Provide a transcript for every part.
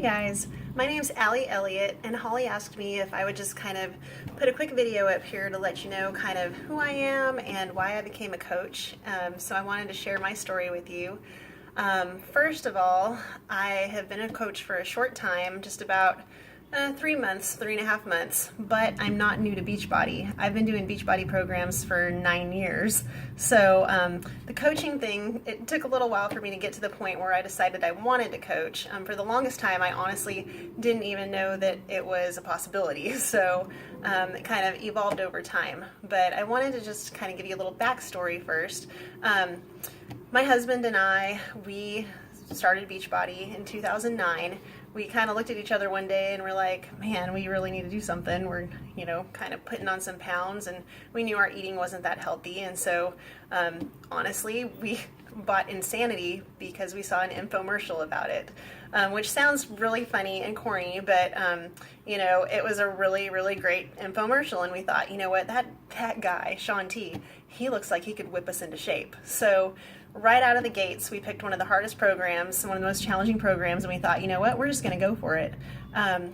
guys, my name's Allie Elliott, and Holly asked me if I would just kind of put a quick video up here to let you know kind of who I am and why I became a coach. So I wanted to share my story with you. First of all, I have been a coach for a short time, just about 3 months, 3.5 months, but I'm not new to Beachbody. I've been doing Beachbody programs for 9 years. So the coaching thing, it took a little while for me to get to the point where I decided I wanted to coach. For the longest time, I honestly didn't even know that it was a possibility. So it kind of evolved over time. But I wanted to just kind of give you a little backstory first. My husband and I, we started Beachbody in 2009. We kind of looked at each other one day and we're like, man, we really need to do something. We're, kind of putting on some pounds, and we knew our eating wasn't that healthy. And so, honestly, we bought Insanity because we saw an infomercial about it, which sounds really funny and corny, but, it was a really, really great infomercial. And we thought, you know what, that guy, Shaun T, he looks like he could whip us into shape. So right out of the gates, we picked one of the hardest programs, one of the most challenging programs, and we thought, you know what, we're just going to go for it.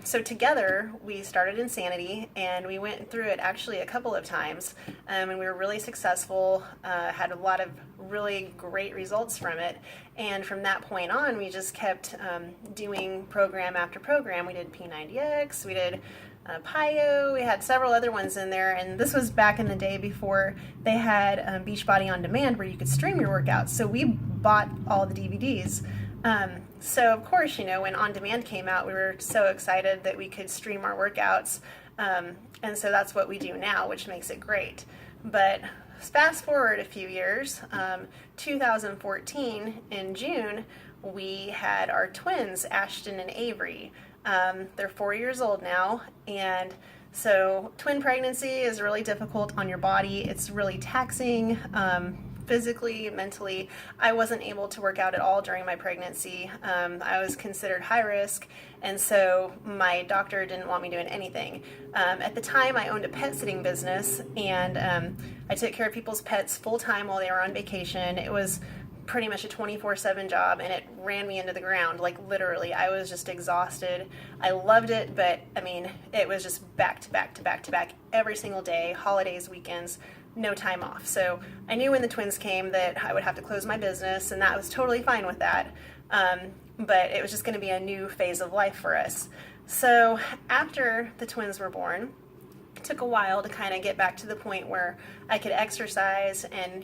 So together, we started Insanity, and we went through it actually a couple of times, and we were really successful, had a lot of really great results from it, and from that point on, we just kept doing program after program. We did P90X, we did PIO, we had several other ones in there, and this was back in the day before they had Beachbody on demand where you could stream your workouts. So we bought all the DVDs. So of course, when on demand came out, we were so excited that we could stream our workouts, and so that's what we do now, which makes it great. But fast forward a few years, 2014 in June, we had our twins, Ashton and Avery. They're 4 years old now, and so twin pregnancy is really difficult on your body. It's really taxing, physically, mentally. I wasn't able to work out at all during my pregnancy. I was considered high risk, and so my doctor didn't want me doing anything. At the time, I owned a pet sitting business, and I took care of people's pets full time while they were on vacation. It was pretty much a 24/7 job, and it ran me into the ground. Like literally, I was just exhausted. I loved it, but it was just back to back to back to back every single day, holidays, weekends, no time off. So I knew when the twins came that I would have to close my business, and that was totally fine with that. But it was just going to be a new phase of life for us. So after the twins were born, it took a while to kind of get back to the point where I could exercise and,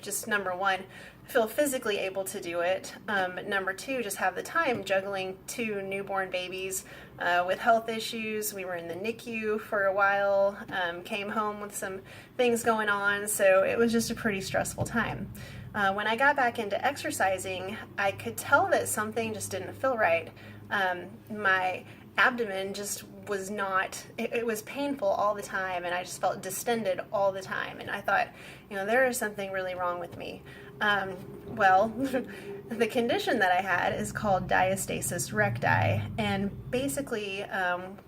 just number one, feel physically able to do it. But number two, just have the time juggling 2 newborn babies with health issues. We were in the NICU for a while, came home with some things going on, so it was just a pretty stressful time. When I got back into exercising, I could tell that something just didn't feel right. My abdomen just was not, it was painful all the time, and I just felt distended all the time, and I thought, there is something really wrong with me. Well, the condition that I had is called diastasis recti, and basically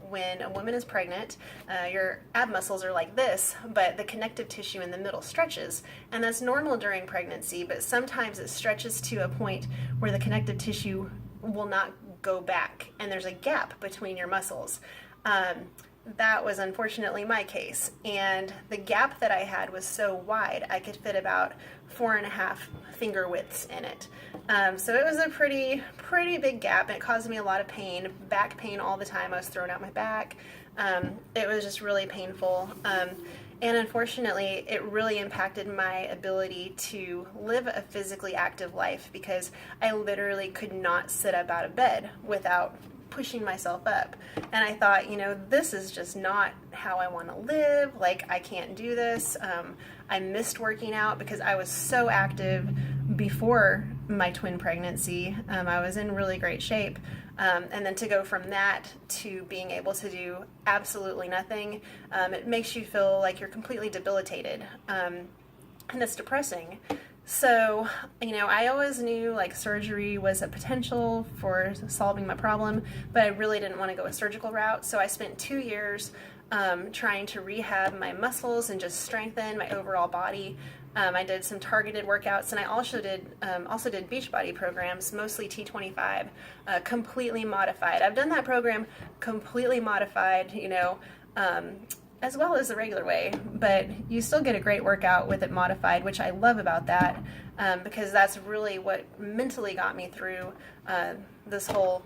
when a woman is pregnant, your ab muscles are like this, but the connective tissue in the middle stretches, and that's normal during pregnancy, but sometimes it stretches to a point where the connective tissue will not go back, and there's a gap between your muscles. That was unfortunately my case, and the gap that I had was so wide I could fit about 4.5 finger widths in it. So it was a pretty big gap, and it caused me a lot of pain, back pain all the time. I was throwing out my back. It was just really painful. And unfortunately, it really impacted my ability to live a physically active life because I literally could not sit up out of bed without pushing myself up. And I thought, this is just not how I want to live. Like, I can't do this. I missed working out because I was so active before my twin pregnancy. I was in really great shape. And then to go from that to being able to do absolutely nothing, it makes you feel like you're completely debilitated. And it's depressing. So, I always knew like surgery was a potential for solving my problem, but I really didn't want to go a surgical route. So I spent 2 years trying to rehab my muscles and just strengthen my overall body. I did some targeted workouts, and I also did Beachbody programs, mostly T25, completely modified. I've done that program completely modified, as well as the regular way, but you still get a great workout with it modified, which I love about that, because that's really what mentally got me through this whole,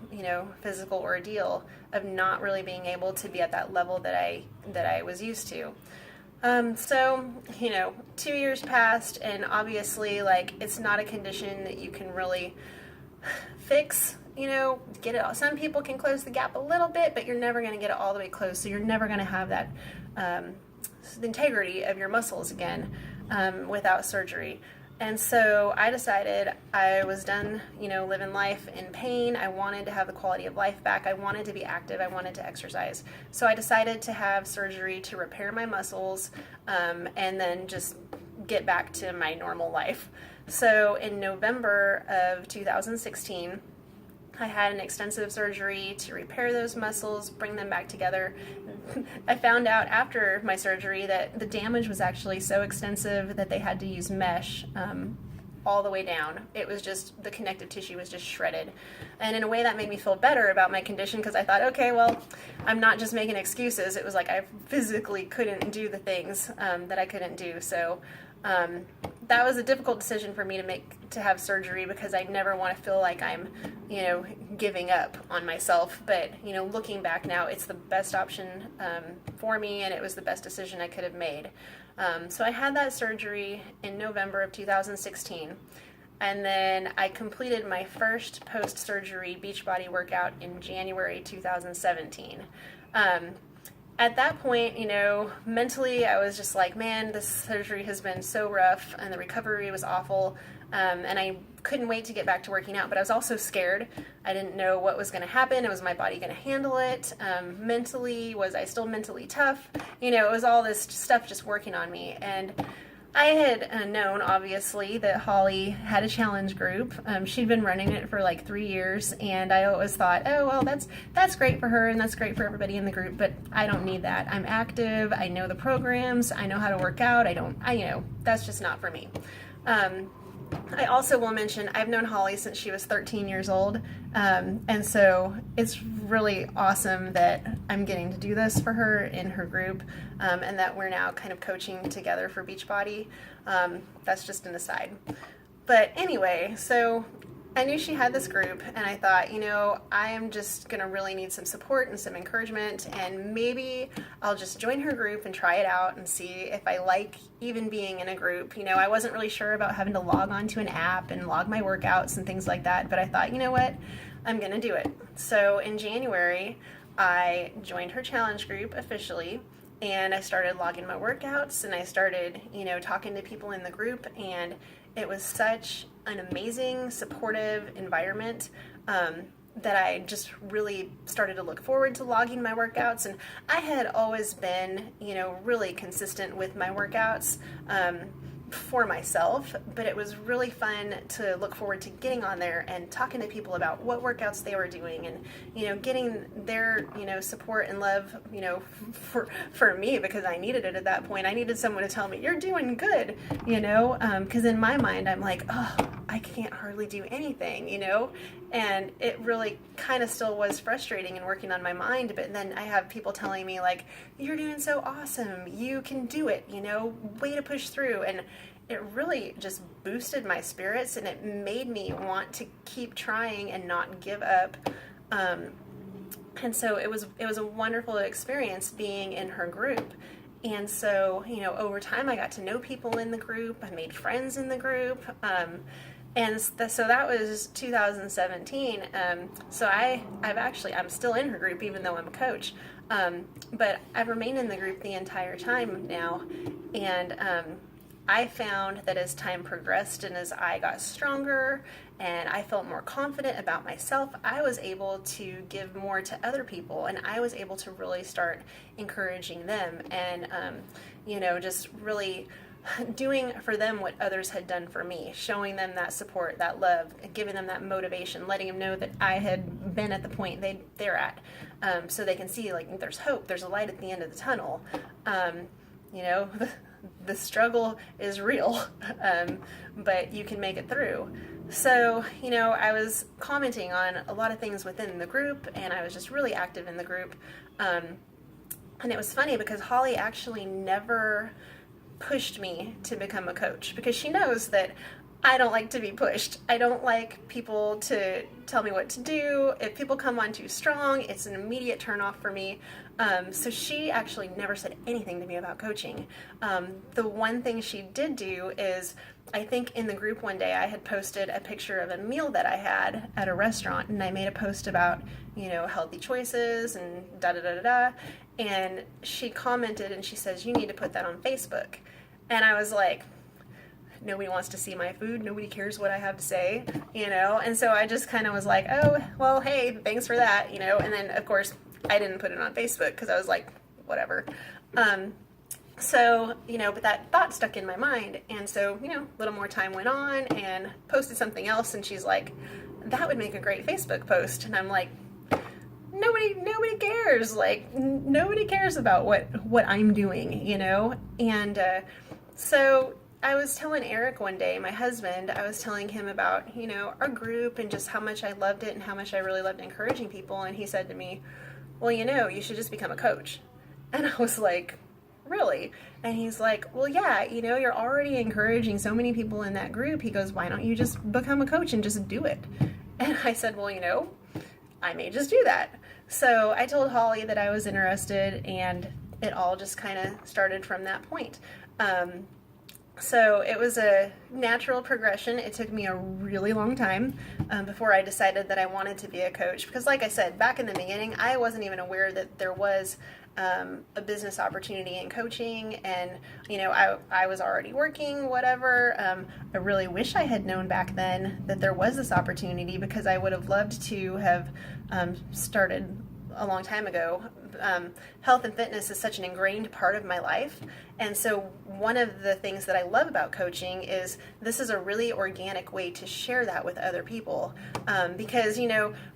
physical ordeal of not really being able to be at that level that I was used to. So, 2 years passed, and obviously, like, it's not a condition that you can really fix, get it all. Some people can close the gap a little bit, but you're never going to get it all the way closed, so you're never going to have that the integrity of your muscles again without surgery. And so I decided I was done, living life in pain. I wanted to have the quality of life back. I wanted to be active. I wanted to exercise. So I decided to have surgery to repair my muscles and then just get back to my normal life. So in November of 2016, I had an extensive surgery to repair those muscles, bring them back together. I found out after my surgery that the damage was actually so extensive that they had to use mesh all the way down. It was just, the connective tissue was just shredded. And in a way that made me feel better about my condition, because I thought, okay, well, I'm not just making excuses. It was like I physically couldn't do the things that I couldn't do. So that was a difficult decision for me to make, to have surgery, because I never want to feel like I'm, giving up on myself. But, looking back now, it's the best option for me, and it was the best decision I could have made. So I had that surgery in November of 2016. And then I completed my first post-surgery Beachbody workout in January 2017. At that point, mentally I was just like, man, this surgery has been so rough and the recovery was awful. And I couldn't wait to get back to working out, but I was also scared. I didn't know what was going to happen. Was my body going to handle it? Mentally, was I still mentally tough? It was all this stuff just working on me. And I had known, obviously, that Holly had a challenge group. She'd been running it for like 3 years, and I always thought, oh, well, that's great for her, and that's great for everybody in the group, but I don't need that. I'm active, I know the programs, I know how to work out, that's just not for me. I also will mention, I've known Holly since she was 13 years old, and so it's really awesome that I'm getting to do this for her in her group, and that we're now kind of coaching together for Beachbody. That's just an aside. But anyway, so I knew she had this group, and I thought, I am just going to really need some support and some encouragement, and maybe I'll just join her group and try it out and see if I like even being in a group. I wasn't really sure about having to log on to an app and log my workouts and things like that, but I thought, what, I'm going to do it. So in January, I joined her challenge group officially, and I started logging my workouts, and I started, talking to people in the group, and it was such an amazing, supportive environment that I just really started to look forward to logging my workouts. And I had always been, really consistent with my workouts for myself, but it was really fun to look forward to getting on there and talking to people about what workouts they were doing, and getting their support and love for me, because I needed it at that point. I needed someone to tell me, you're doing good, because in my mind I'm like, oh, I can't hardly do anything, and it really kind of still was frustrating and working on my mind. But then I have people telling me, like, you're doing so awesome, you can do it, way to push through. And it really just boosted my spirits, and it made me want to keep trying and not give up. And so it was a wonderful experience being in her group. And so, over time I got to know people in the group. I made friends in the group. So that was 2017. So I'm still in her group, even though I'm a coach. But I've remained in the group the entire time now. And I found that as time progressed and as I got stronger and I felt more confident about myself, I was able to give more to other people, and I was able to really start encouraging them and, just really doing for them what others had done for me, showing them that support, that love, giving them that motivation, letting them know that I had been at the point they're at, so they can see, like, there's hope, there's a light at the end of the tunnel. the struggle is real, but you can make it through. So, I was commenting on a lot of things within the group, and I was just really active in the group. And it was funny because Holly actually never pushed me to become a coach, because she knows that I don't like to be pushed. I don't like people to tell me what to do. If people come on too strong, it's an immediate turnoff for me. So she actually never said anything to me about coaching. The one thing she did do is, I think in the group one day I had posted a picture of a meal that I had at a restaurant, and I made a post about, healthy choices and da-da-da-da-da. And she commented and she says, "You need to put that on Facebook." And I was like, nobody wants to see my food. Nobody cares what I have to say, And so I just kind of was like, oh, well, hey, thanks for that, And then, of course, I didn't put it on Facebook because I was like, whatever. So, but that thought stuck in my mind. And so, a little more time went on and posted something else. And she's like, that would make a great Facebook post. And I'm like, nobody cares. Like, nobody cares about what I'm doing, And so I was telling Eric one day, my husband, I was telling him about, our group and just how much I loved it and how much I really loved encouraging people. And he said to me, well, you should just become a coach. And I was like, really? And he's like, well, yeah, you're already encouraging so many people in that group. He goes, why don't you just become a coach and just do it? And I said, well, I may just do that. So I told Holly that I was interested, and it all just kind of started from that point. So it was a natural progression. It took me a really long time before I decided that I wanted to be a coach, because like I said, back in the beginning, I wasn't even aware that there was a business opportunity in coaching, and I was already working, whatever. I really wish I had known back then that there was this opportunity, because I would have loved to have started a long time ago. Health and fitness is such an ingrained part of my life, and so one of the things that I love about coaching is this is a really organic way to share that with other people, because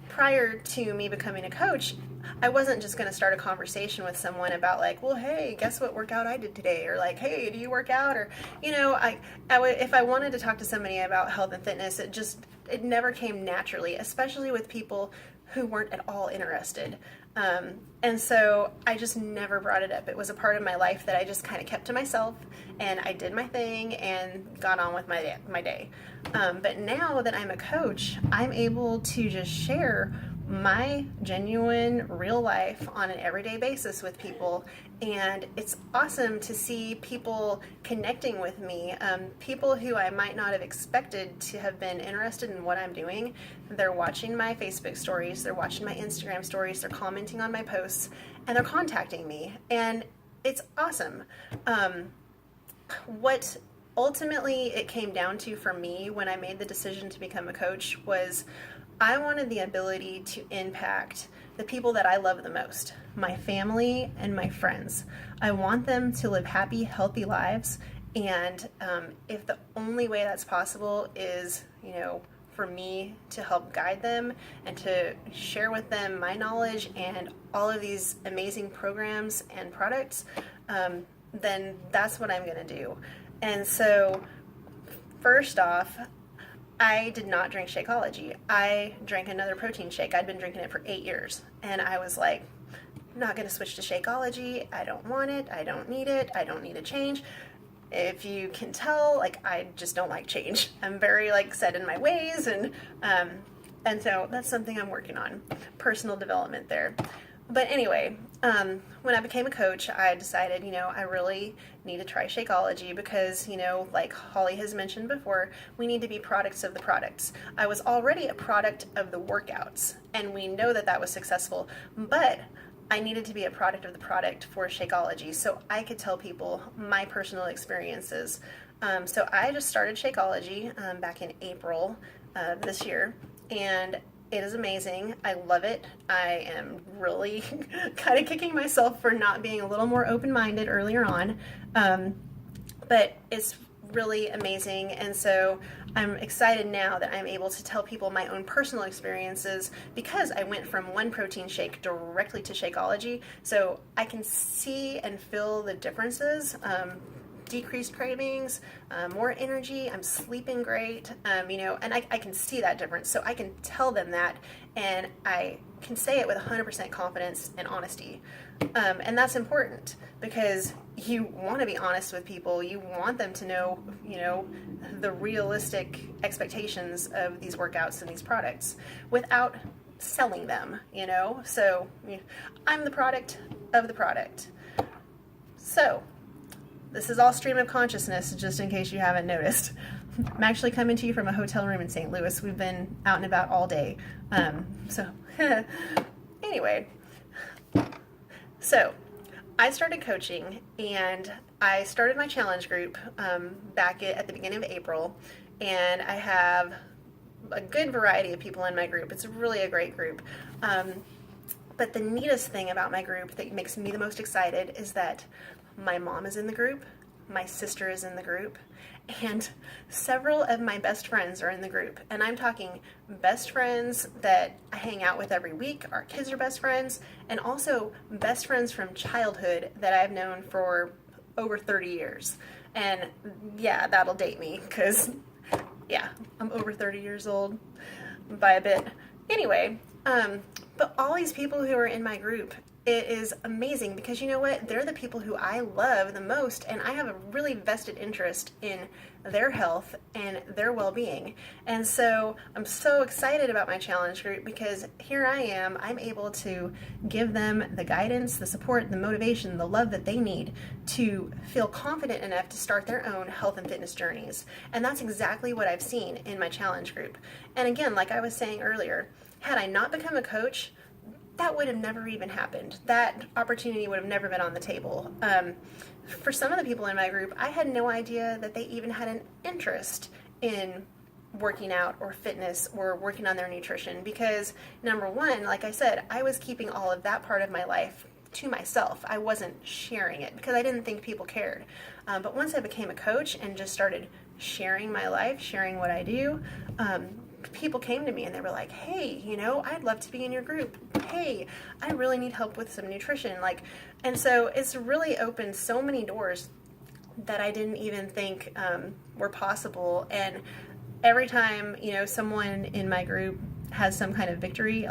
prior to me becoming a coach, I wasn't just going to start a conversation with someone about like, well, hey, guess what workout I did today, or like, hey, do you work out, or I would, if I wanted to talk to somebody about health and fitness, it never came naturally, especially with people who weren't at all interested. And so I just never brought it up. It was a part of my life that I just kind of kept to myself, and I did my thing and got on with my day. But now that I'm a coach, I'm able to just share my genuine real life on an everyday basis with people, and it's awesome to see people connecting with me, people who I might not have expected to have been interested in what I'm doing. They're watching my Facebook stories, they're watching my Instagram stories, they're commenting on my posts, and they're contacting me, and it's awesome. What ultimately it came down to for me when I made the decision to become a coach was I wanted the ability to impact the people that I love the most, my family and my friends. I want them to live happy, healthy lives, and if the only way that's possible is, for me to help guide them and to share with them my knowledge and all of these amazing programs and products, then that's what I'm going to do. And so, first off, I did not drink Shakeology. I drank another protein shake. I'd been drinking it for 8 years. And I was like, I'm not going to switch to Shakeology. I don't want it. I don't need it. I don't need a change. If you can tell, I just don't like change. I'm very, set in my ways. And so that's something I'm working on. Personal development there. But anyway, when I became a coach, I decided, I really need to try Shakeology because, like Holly has mentioned before, we need to be products of the products. I was already a product of the workouts, and we know that that was successful, but I needed to be a product of the product for Shakeology so I could tell people my personal experiences. So I just started Shakeology back in April of this year, and it is amazing. I love it. I am really kind of kicking myself for not being a little more open-minded earlier on, but it's really amazing. And so I'm excited now that I'm able to tell people my own personal experiences because I went from one protein shake directly to Shakeology. So I can see and feel the differences decreased cravings, more energy, I'm sleeping great, and I can see that difference. So I can tell them that, and I can say it with 100% confidence and honesty. And that's important because you want to be honest with people. You want them to know, the realistic expectations of these workouts and these products without selling them, So I'm the product of the product. So this is all stream of consciousness, just in case you haven't noticed. I'm actually coming to you from a hotel room in St. Louis. We've been out and about all day. Anyway, so I started coaching, and I started my challenge group back at the beginning of April, and I have a good variety of people in my group. It's really a great group. But the neatest thing about my group that makes me the most excited is that my mom is in the group, my sister is in the group, and several of my best friends are in the group. And I'm talking best friends that I hang out with every week. Our kids are best friends, and also best friends from childhood that I've known for over 30 years. And yeah, that'll date me because, yeah, I'm over 30 years old by a bit. Anyway, but all these people who are in my group, it is amazing because you know what? They're the people who I love the most, and I have a really vested interest in their health and their well-being. And so I'm so excited about my challenge group because here I am, I'm able to give them the guidance, the support, the motivation, the love that they need to feel confident enough to start their own health and fitness journeys. And that's exactly what I've seen in my challenge group. And again, like I was saying earlier, had I not become a coach, that would have never even happened. That opportunity would have never been on the table. For some of the people in my group, I had no idea that they even had an interest in working out or fitness or working on their nutrition because, number one, like I said, I was keeping all of that part of my life to myself. I wasn't sharing it because I didn't think people cared. But once I became a coach and just started sharing my life, sharing what I do, people came to me and they were like, hey, I'd love to be in your group. Hey, I really need help with some nutrition. And so it's really opened so many doors that I didn't even think were possible. And every time, someone in my group has some kind of victory,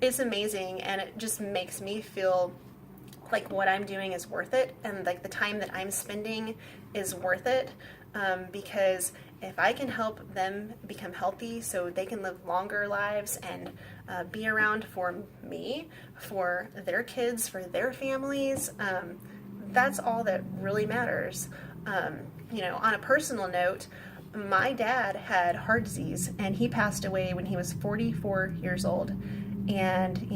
it's amazing. And it just makes me feel like what I'm doing is worth it. And the time that I'm spending is worth it. Because if I can help them become healthy so they can live longer lives and be around for me, for their kids, for their families, that's all that really matters. On a personal note, my dad had heart disease and he passed away when he was 44 years old. And,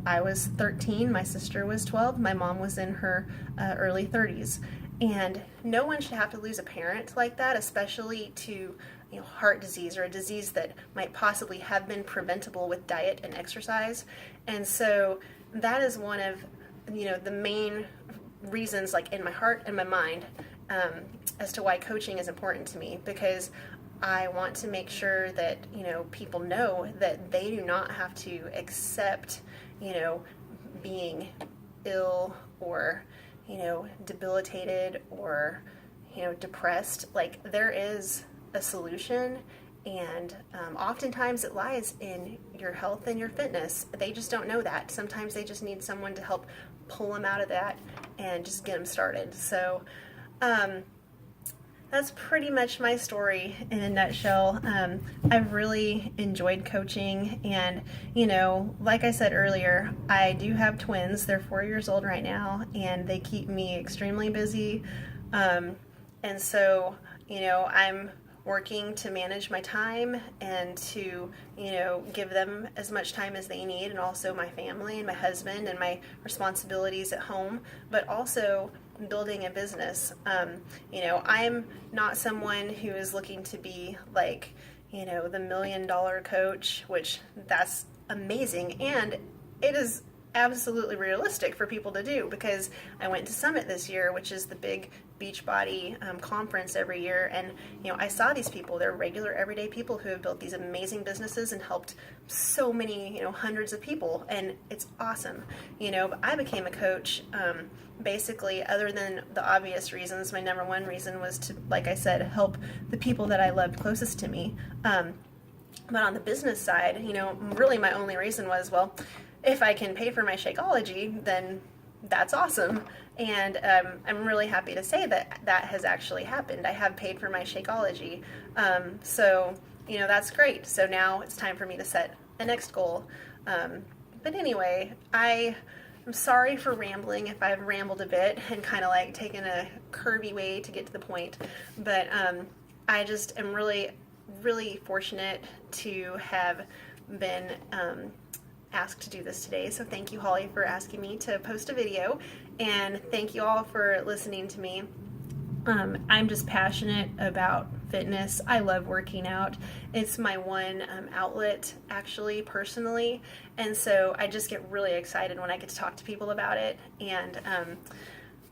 I was 13, my sister was 12, my mom was in her early 30s. And no one should have to lose a parent like that, especially to heart disease or a disease that might possibly have been preventable with diet and exercise. And so that is one of the main reasons in my heart and my mind as to why coaching is important to me, because I want to make sure that people know that they do not have to accept being ill or debilitated or, depressed. There is a solution, and oftentimes it lies in your health and your fitness. They just don't know that. Sometimes they just need someone to help pull them out of that and just get them started. So, that's pretty much my story in a nutshell. I've really enjoyed coaching, and like I said earlier, I do have twins. They're 4 years old right now, and they keep me extremely busy. And so, I'm working to manage my time and to, give them as much time as they need, and also my family and my husband and my responsibilities at home, but also building a business. I'm not someone who is looking to be the $1 million coach, which that's amazing. And it is absolutely realistic for people to do, because I went to Summit this year, which is the big Beachbody conference every year, and I saw these people. They're regular everyday people who have built these amazing businesses and helped so many hundreds of people, and it's awesome. But I became a coach basically, other than the obvious reasons. My number one reason was to, like I said, help the people that I loved closest to me. But on the business side, really my only reason was, well, if I can pay for my Shakeology, then that's awesome. And I'm really happy to say that that has actually happened. I have paid for my Shakeology. So, that's great. So now it's time for me to set a next goal. But anyway, I'm sorry for rambling if I've rambled a bit and kind of like taken a curvy way to get to the point. But I just am really, really fortunate to have been asked to do this today. So thank you, Holly, for asking me to post a video, and thank you all for listening to me. I'm just passionate about fitness. I love working out. It's my one outlet, actually, personally, and so I just get really excited when I get to talk to people about it, and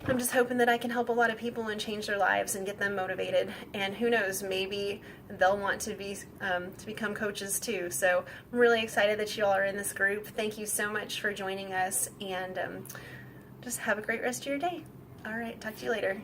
I'm just hoping that I can help a lot of people and change their lives and get them motivated. And who knows, maybe they'll want to be to become coaches too. So I'm really excited that you all are in this group. Thank you so much for joining us, and just have a great rest of your day. All right, talk to you later.